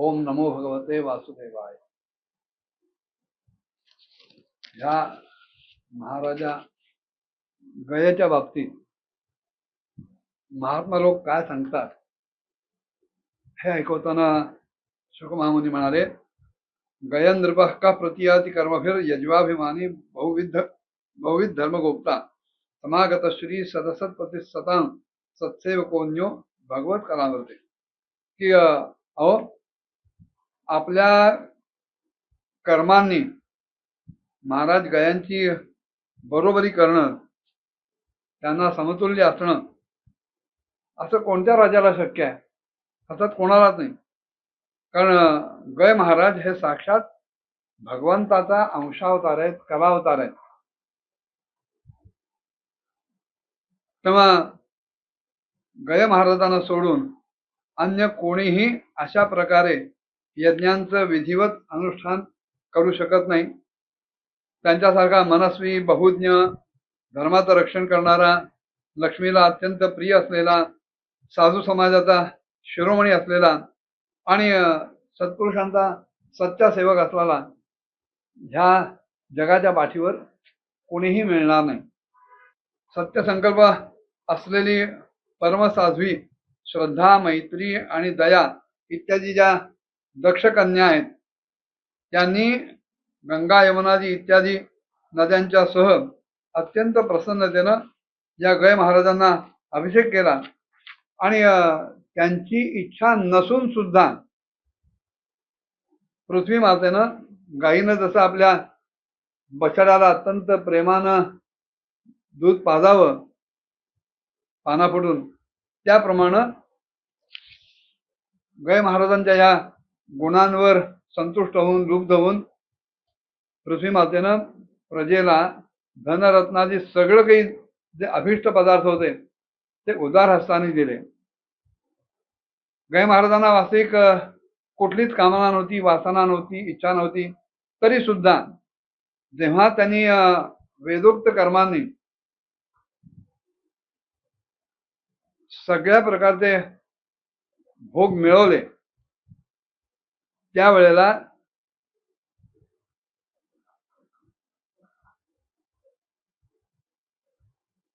ओम नमो भगवते वासुदेवाय. ह्या महाराजा गयेच्या बाबतीत महात्मा लोक काय सांगतात हे ऐकवताना शुकमहामुनी म्हणाले, गयन नृप का प्रतियाति कर्मभिर यज्वाभिमानी बहुविध धर्मगोप्ता समागत श्री सदसत्पती सतां सत्सेवकोन्यो भगवत कलावरते. की अहो, आपल्या कर्मांनी महाराज गयांची बरोबरी करणं, त्यांना समतुल्य असणं, असं कोणत्या राजाला शक्य आहे? सतत कोणालाच नाही. कारण गय महाराज हे साक्षात भगवंताचा अंशावतार आहेत, कलावतार आहेत. तेव्हा गय महाराजांना सोडून अन्य कोणीही अशा प्रकारे यज्ञांचं विधिवत अनुष्ठान करू शकत नाही. त्यांच्यासारखा मनस्वी, बहुज्ञ, धर्माचं रक्षण करणारा, लक्ष्मीला अत्यंत प्रिय असलेला, साधू समाजाचा शिरोमणी असलेला आणि सत्पुरुषांचा सच्चा सेवक असलेला ह्या जगाच्या पाठीवर कोणीही मिळणार नाही. सत्यसंकल्प असलेली परमसाध्वी, श्रद्धा, मैत्री आणि दया इत्यादी ज्या दक्ष कन्या आहेत, त्यांनी गंगा, यमुनादी इत्यादी नद्यांच्या सह अत्यंत प्रसन्नतेनं या गय महाराजांना अभिषेक केला. आणि त्यांची इच्छा नसून सुद्धा पृथ्वी मातेनं, गायीनं जसं आपल्या बछड्याला अत्यंत प्रेमानं दूध पाजावं पाना फुटून, त्याप्रमाणे गय महाराजांच्या या गुणांवर संतुष्ट होऊन, लुब्ध होऊन पृथ्वी मातेनं प्रजेला धनरत्नादी सगळं काही जे अभिष्ट पदार्थ होते ते उदार हस्ताने दिले. गय महाराजांना वास्तविक कुठलीच कामना नव्हती, वासना नव्हती, इच्छा नव्हती. तरी सुद्धा जेव्हा त्यांनी वेदोक्त कर्मांनी सगळ्या प्रकारचे भोग मिळवले, त्यावेळेला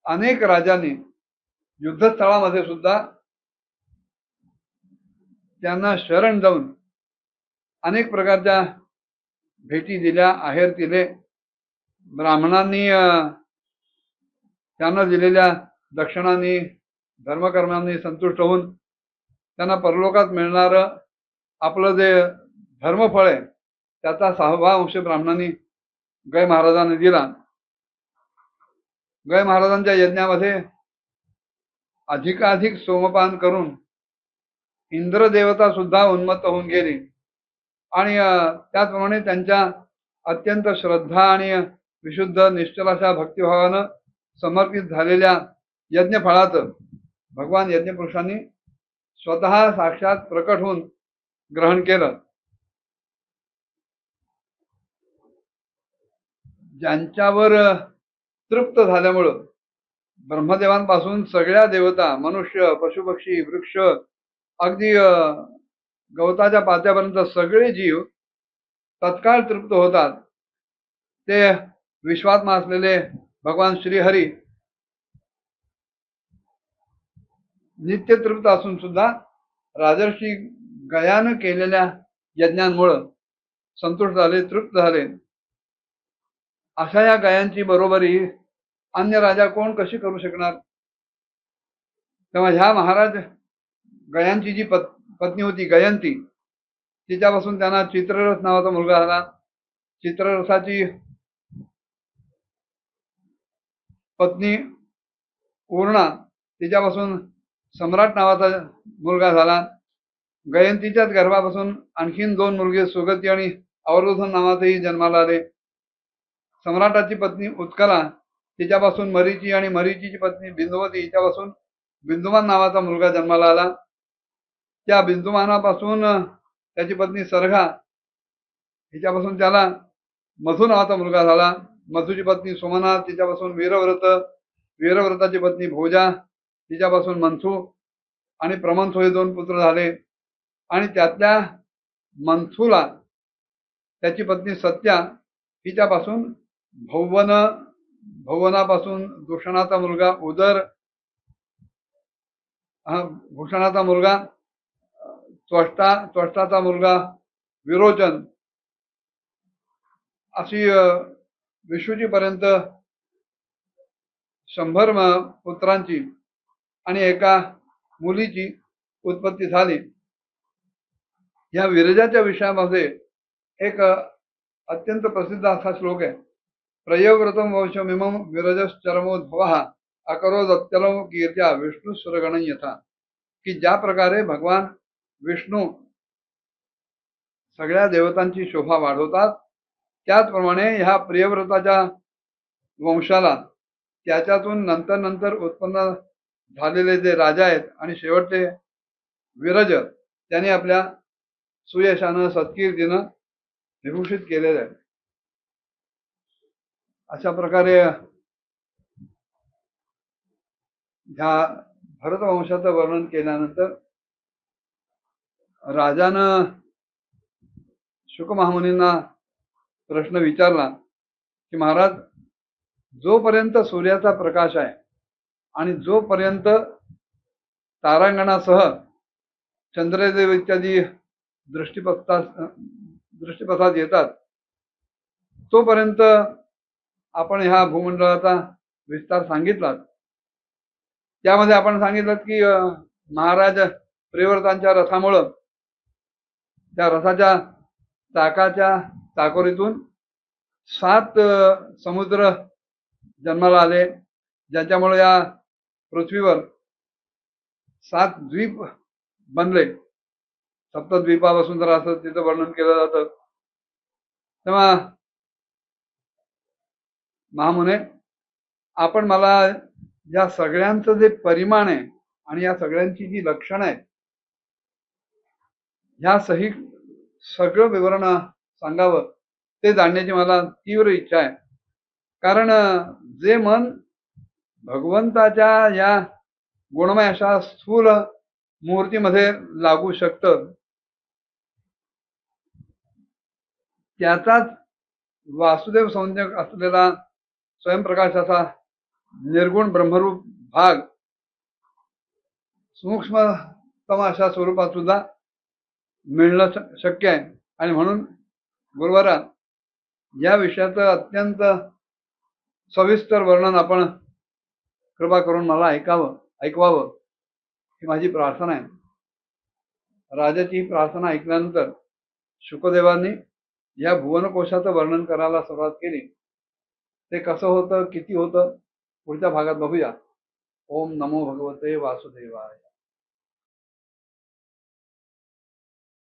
अनेक राजांनी युद्धस्थळामध्ये सुद्धा त्यांना शरण जाऊन अनेक प्रकारच्या भेटी दिल्या, आहेर दिले. ब्राह्मणांनी त्यांना दिलेल्या दक्षिणांनी, धर्मकर्मांनी संतुष्ट होऊन त्यांना परलोकात मिळणारं आपलं जे धर्मफळ आहे त्याचा 6वा अंश ब्राह्मणांनी गय महाराजांनी दिला. गय महाराजांच्या यज्ञामध्ये अधिकाधिक सोमपान करून इंद्रदेवता सुद्धा उन्मत्त होऊन गेली. आणि त्याचप्रमाणे त्यांच्या अत्यंत श्रद्धा आणि विशुद्ध निश्चल अशा भक्तिभावानं समर्पित झालेल्या यज्ञफळाचं भगवान यज्ञपुरुषांनी स्वतः साक्षात प्रकट होऊन ग्रहण केलं. ज्यांच्यावर तृप्त झाल्यामुळं ब्रह्मदेवांपासून सगळ्या देवता, मनुष्य, पशुपक्षी, वृक्ष, अगदी गवताच्या पात्यापर्यंत सगळे जीव तत्काळ तृप्त होतात. ते विश्वात्मा असलेले भगवान श्रीहरी नित्य तृप्त असून सुद्धा राजर्षी गयानं केलेल्या यज्ञांमुळं संतुष्ट झाले, तृप्त झाले. अशा या गयांची बरोबरी अन्य राजा कोण कशी करू शकणार? तेव्हा ह्या महाराज गयांची जी पत्नी होती गयंती, तिच्यापासून त्यांना चित्ररथ नावाचा मुलगा झाला. चित्ररथाची पत्नी पूर्णा, तिच्यापासून सम्राट नावाचा मुलगा झाला. गयंतीच्याच गर्भापासून आणखीन 2 मुलगे सुगती आणि अवरोधन नावाचेही जन्माला आले. सम्राटाची पत्नी उत्कला, तिच्यापासून मरीची आणि मरीचीची पत्नी बिंदुवती, हिच्यापासून बिंदुमान नावाचा मुलगा जन्माला आला. त्या बिंदुमानापासून त्याची पत्नी सरघा, हिच्यापासून त्याला मधु नावाचा मुलगा झाला. मधुची पत्नी सोमनाथ, तिच्यापासून वीरव्रत, वीरव्रताची पत्नी भोजा, तिच्यापासून मंथू आणि प्रमंथू हे 2 पुत्र झाले. आणि त्यातल्या मंथुला त्याची पत्नी सत्या हिच्यापासून भौवन भुवनापासून दूषणाचा मुलगा उदर, भूषणाचा मुलगा त्वष्टाचा मुलगा विरोचन, अशी विशुची पर्यंत 100 पुत्रांची आणि एका मुलीची उत्पत्ती झाली. या विरजाच्या विषयामध्ये एक अत्यंत प्रसिद्ध असा श्लोक आहे. प्रयोव्रतम वंशमिमं विरजश्चरमोद्भवः अकरोदत्यलं कीर्त्या विष्णुस्वरगणं यथा. की ज्या प्रकारे भगवान विष्णू सगळ्या देवतांची शोभा वाढवतात, त्याचप्रमाणे ह्या प्रियव्रताच्या वंशाला त्याच्यातून नंतर नंतर उत्पन्न झालेले जे राजा आहेत आणि शेवटचे विरज त्यांनी आपल्या सुयशानं सत्कीर्तीनं विभूषित केलेलं आहे. अशा प्रकारे ह्या भरतवंशाचं वर्णन केल्यानंतर राजानं शुक महामुनींना प्रश्न विचारला की महाराज, जोपर्यंत सूर्याचा प्रकाश आहे आणि जोपर्यंत तारांगणासह चंद्रदेव इत्यादी दृष्टीपथात येतात, तोपर्यंत आपण ह्या भूमंडळाचा विस्तार सांगितला. त्यामध्ये आपण सांगितलं की महाराज प्रियव्रतांच्या रथामुळं त्या रथाच्या चाकाच्या चाकोरीतून 7 समुद्र जन्माला आले, ज्याच्यामुळे या पृथ्वीवर 7 द्वीप बनले. सप्तद्वीपापासून तर असं तिथं वर्णन केलं जातं. तेव्हा महामुने, आपण मला या सगळ्यांचं जे परिमाण आहे आणि या सगळ्यांची जी लक्षणं आहेत, ह्या सही सगळं विवरण सांगावं, ते जाणण्याची मला तीव्र इच्छा आहे. कारण जे मन भगवंताच्या या गुणमय अशा स्थूल मूर्तीमध्ये लागू शकतं, त्याचाच वासुदेव संज्ञक असलेला स्वयंप्रकाशाचा निर्गुण ब्रह्मरूप भाग सूक्ष्मतम अशा स्वरूपात सुद्धा मिळणं शक्य आहे. आणि म्हणून गुरुवारा या विषयाचं अत्यंत सविस्तर वर्णन आपण कृपा करून मला ऐकवावं ही माझी प्रार्थना आहे. राजाची प्रार्थना ऐकल्यानंतर शुकदेवांनी या भुवनकोशाचं वर्णन करायला सुरुवात केली. ते कसं होतं, किती होतं, पुढच्या भागात बघूया. ओम नमो भगवते वासुदेवाय.